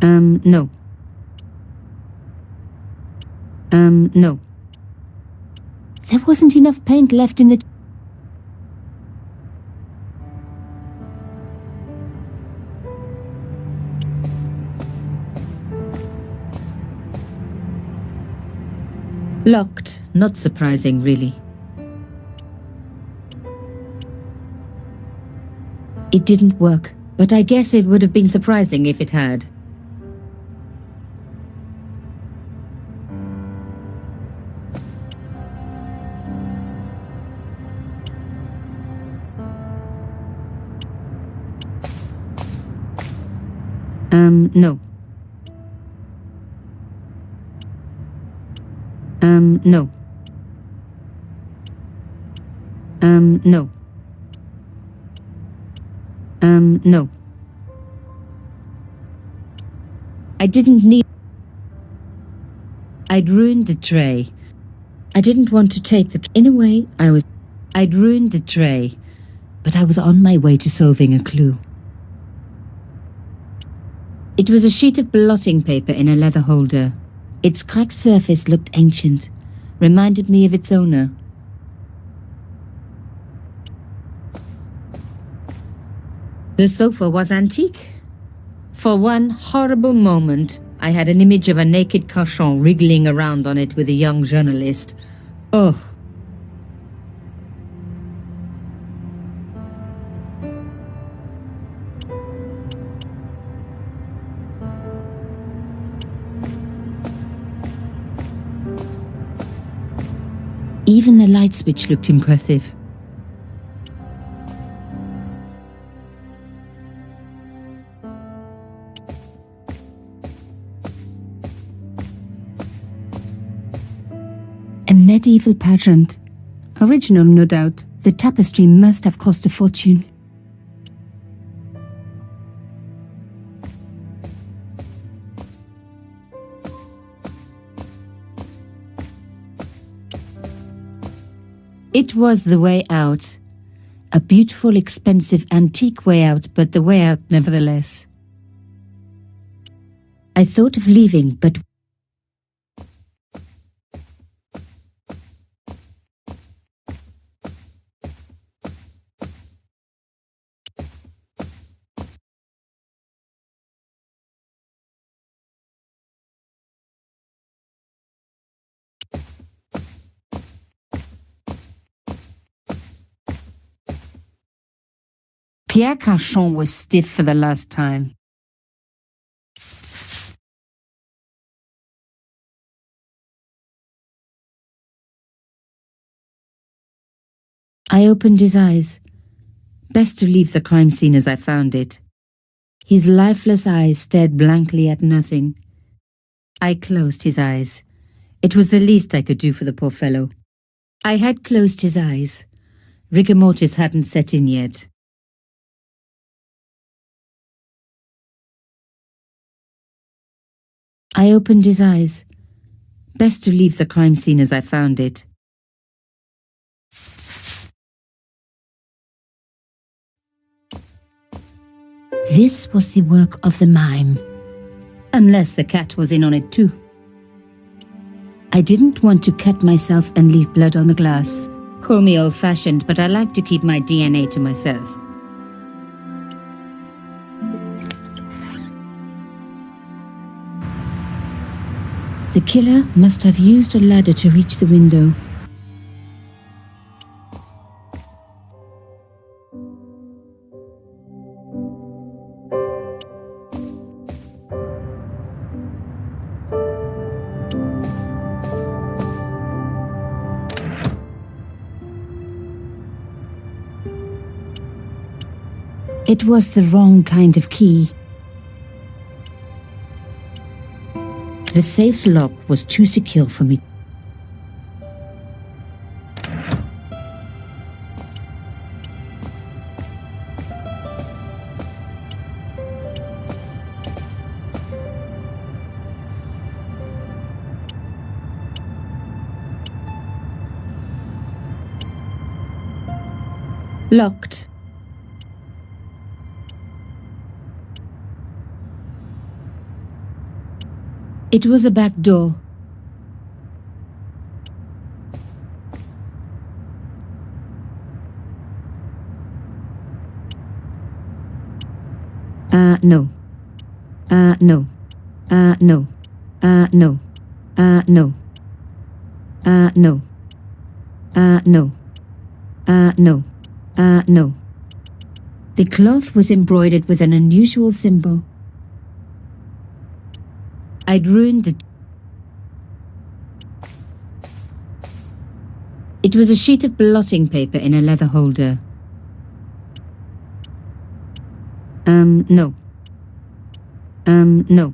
No. No. There wasn't enough paint left in the... Locked. Not surprising, really. It didn't work, but I guess it would have been surprising if it had. No. No. No. No. I didn't need... I'd ruined the tray. I didn't want to take the... In a way, I'd ruined the tray, but I was on my way to solving a clue. It was a sheet of blotting paper in a leather holder. Its cracked surface looked ancient, reminded me of its owner. The sofa was antique. For one horrible moment, I had an image of a naked cochon wriggling around on it with a young journalist. Oh. Even the light switch looked impressive. A medieval pageant. Original, no doubt. The tapestry must have cost a fortune. It was the way out. A beautiful, expensive, antique way out, but the way out nevertheless. I thought of leaving, but... Pierre Cachon was stiff for the last time. I opened his eyes. Best to leave the crime scene as I found it. His lifeless eyes stared blankly at nothing. I closed his eyes. It was the least I could do for the poor fellow. I had closed his eyes. Rigor mortis hadn't set in yet. I opened his eyes. Best to leave the crime scene as I found it. This was the work of the mime. Unless the cat was in on it too. I didn't want to cut myself and leave blood on the glass. Call me old-fashioned, but I like to keep my DNA to myself. The killer must have used a ladder to reach the window. It was the wrong kind of key. The safe's lock was too secure for me. Locked. It was a back door. No. No. No. No. No. No. No. No. No. The cloth was embroidered with an unusual symbol. I'd ruined the... It was a sheet of blotting paper in a leather holder. No. No.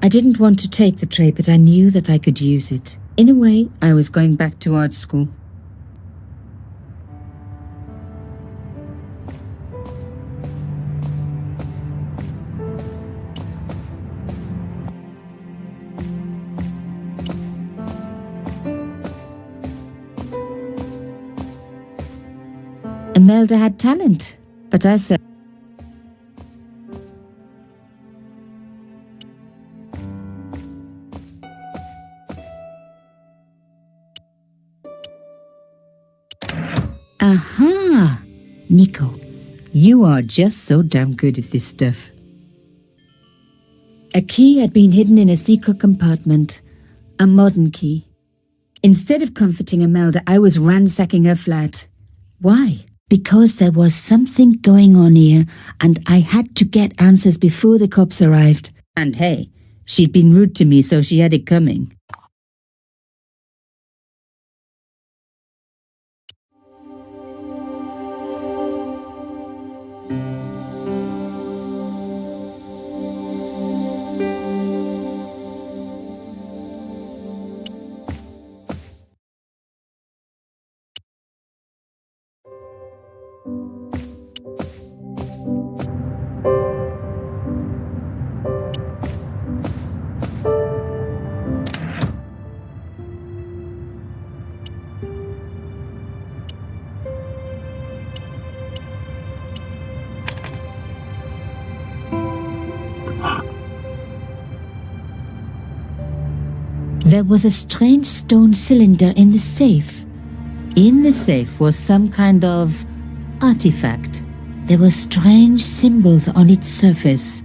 I didn't want to take the tray, but I knew that I could use it. In a way, I was going back to art school. Imelda had talent, but I said... Aha! Nico, you are just so damn good at this stuff. A key had been hidden in a secret compartment, a modern key. Instead of comforting Imelda, I was ransacking her flat. Why? Because there was something going on here, and I had to get answers before the cops arrived. And hey, she'd been rude to me, so she had it coming. There was a strange stone cylinder in the safe. In the safe was some kind of artifact. There were strange symbols on its surface.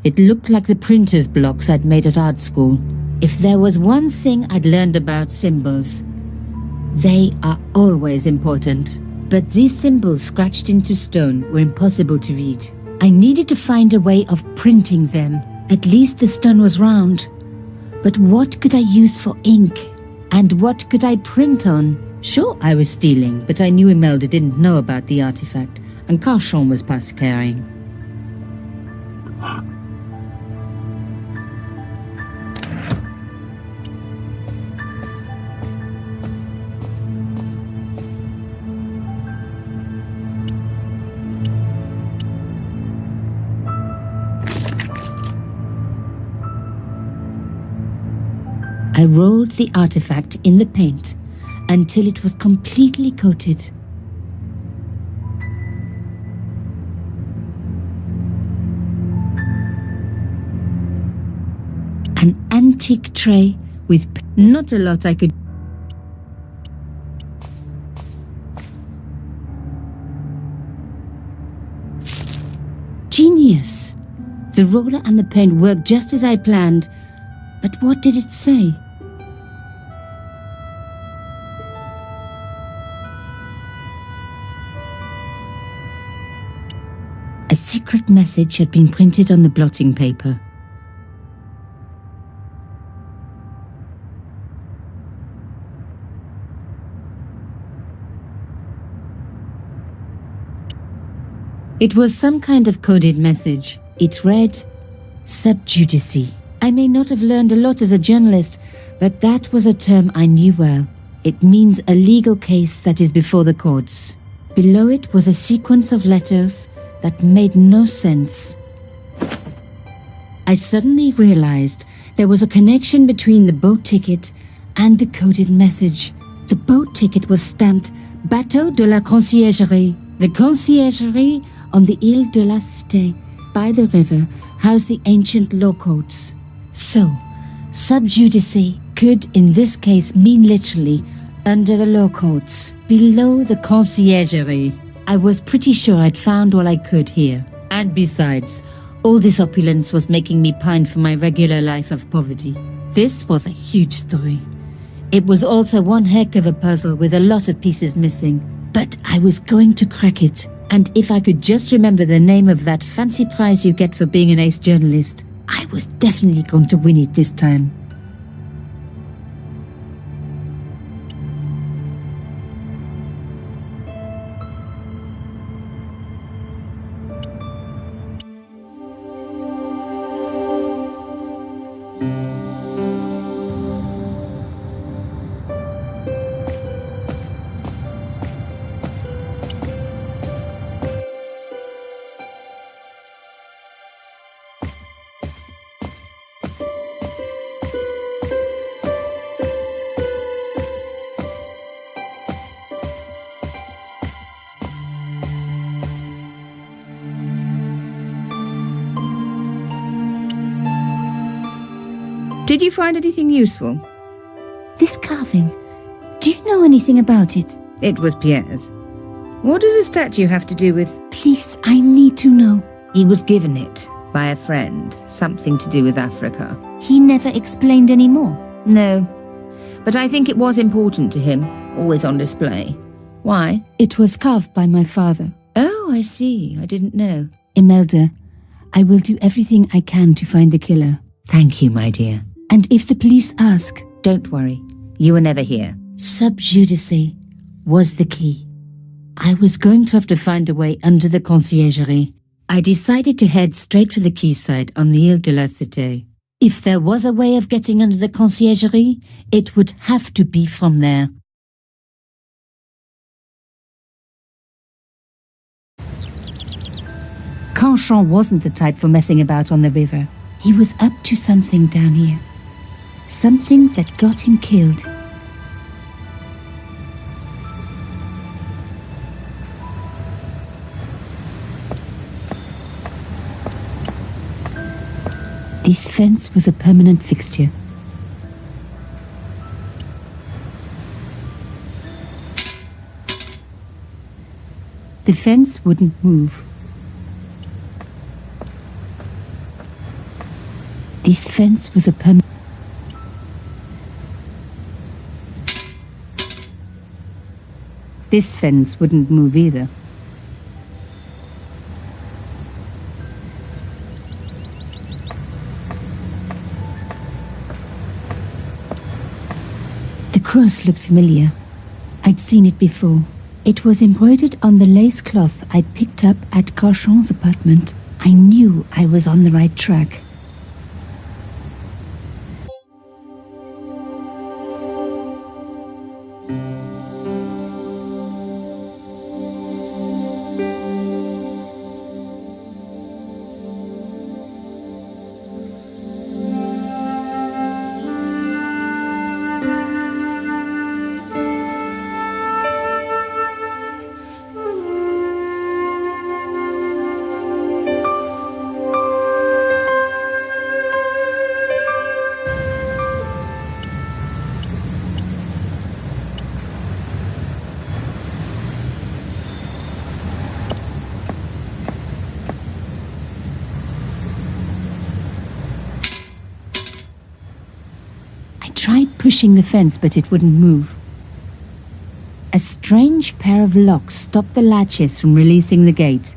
It looked like the printer's blocks I'd made at art school. If there was one thing I'd learned about symbols, they are always important. But these symbols scratched into stone were impossible to read. I needed to find a way of printing them. At least the stone was round. But what could I use for ink? And what could I print on? Sure, I was stealing, but I knew Imelda didn't know about the artifact, and Carchon was past caring. I rolled the artifact in the paint until it was completely coated. An antique tray with not a lot I could... Genius! The roller and the paint worked just as I planned, but what did it say? A secret message had been printed on the blotting paper. It was some kind of coded message. It read, "Sub judice." I may not have learned a lot as a journalist, but that was a term I knew well. It means a legal case that is before the courts. Below it was a sequence of letters that made no sense. I suddenly realized there was a connection between the boat ticket and the coded message. The boat ticket was stamped Bateau de la Conciergerie. The Conciergerie on the Ile de la Cité by the river housed the ancient law courts. So, sub judice could in this case mean literally under the law courts, below the conciergerie. I was pretty sure I'd found all I could here. And besides, all this opulence was making me pine for my regular life of poverty. This was a huge story. It was also one heck of a puzzle with a lot of pieces missing. But I was going to crack it. And if I could just remember the name of that fancy prize you get for being an ace journalist, I was definitely going to win it this time. Did you find anything useful? This carving, do you know anything about it? It was Pierre's. What does the statue have to do with... Please, I need to know. He was given it by a friend, something to do with Africa. He never explained any more. No, but I think it was important to him, always on display. Why? It was carved by my father. Oh, I see. I didn't know. Imelda, I will do everything I can to find the killer. Thank you, my dear. And if the police ask, don't worry. You were never here. Sub judice was the key. I was going to have to find a way under the conciergerie. I decided to head straight for the quayside on the Ile de la Cité. If there was a way of getting under the conciergerie, it would have to be from there. Canchon wasn't the type for messing about on the river. He was up to something down here. Something that got him killed. This fence was a permanent fixture. The fence wouldn't move. This fence was a permanent... This fence wouldn't move either. The cross looked familiar. I'd seen it before. It was embroidered on the lace cloth I'd picked up at Canchon's apartment. I knew I was on the right track. Tried pushing the fence, but it wouldn't move. A strange pair of locks stopped the latches from releasing the gate.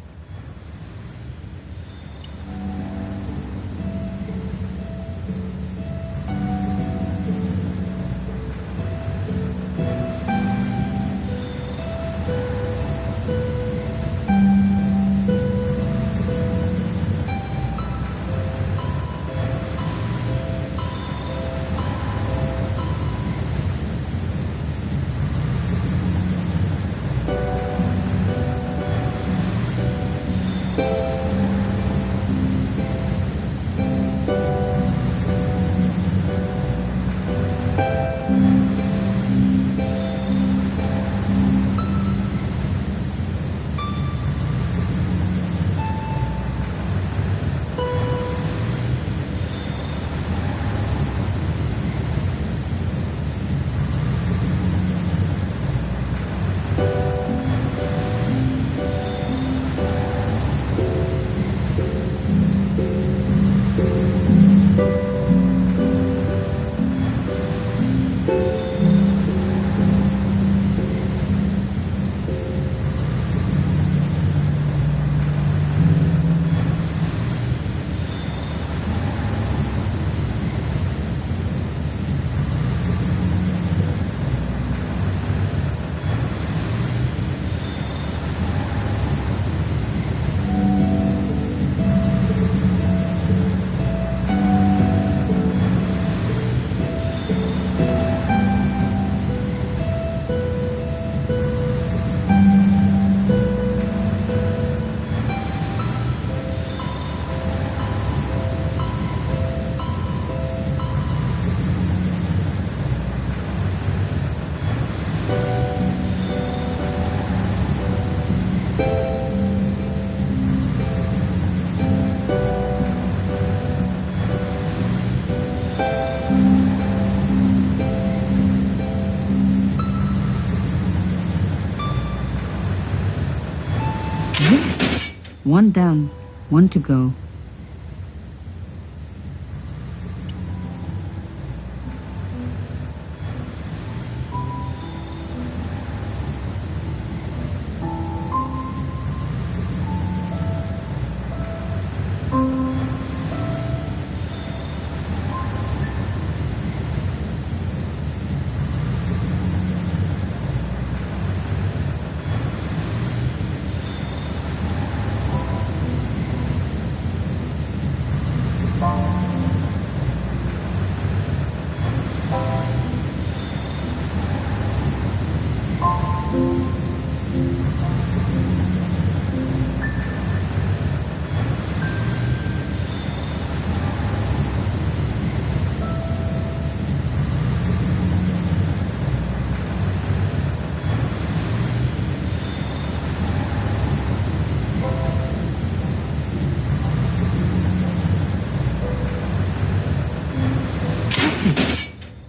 Yes. One down, one to go.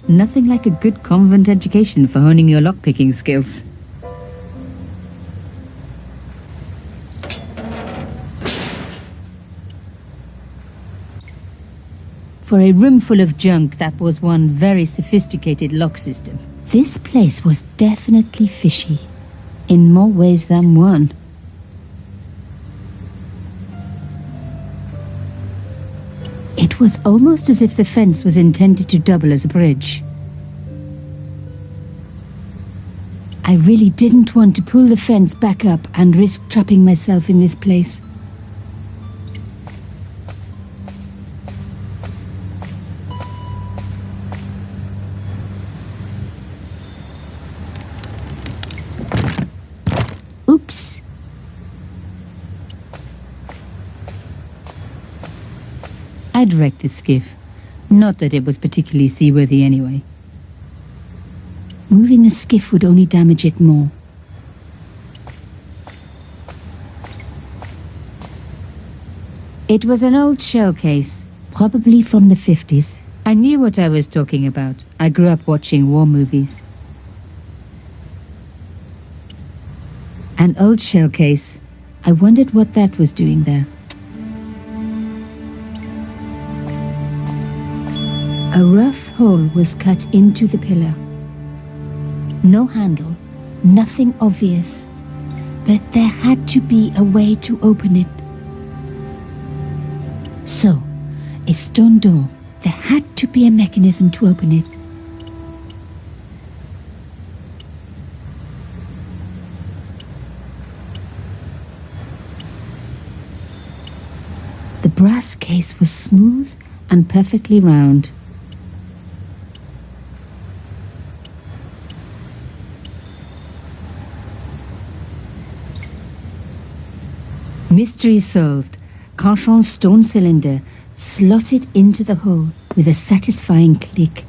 Nothing like a good convent education for honing your lockpicking skills. For a room full of junk, that was one very sophisticated lock system. This place was definitely fishy, in more ways than one. It was almost as if the fence was intended to double as a bridge. I really didn't want to pull the fence back up and risk trapping myself in this place. Oops. I'd wrecked the skiff. Not that it was particularly seaworthy anyway. Moving the skiff would only damage it more. It was an old shell case, probably from the 50s. I knew what I was talking about. I grew up watching war movies. An old shell case. I wondered what that was doing there. A rough hole was cut into the pillar. No handle, nothing obvious, but there had to be a way to open it. So, a stone door. There had to be a mechanism to open it. The brass case was smooth and perfectly round. Mystery solved. Carchon's stone cylinder slotted into the hole with a satisfying click.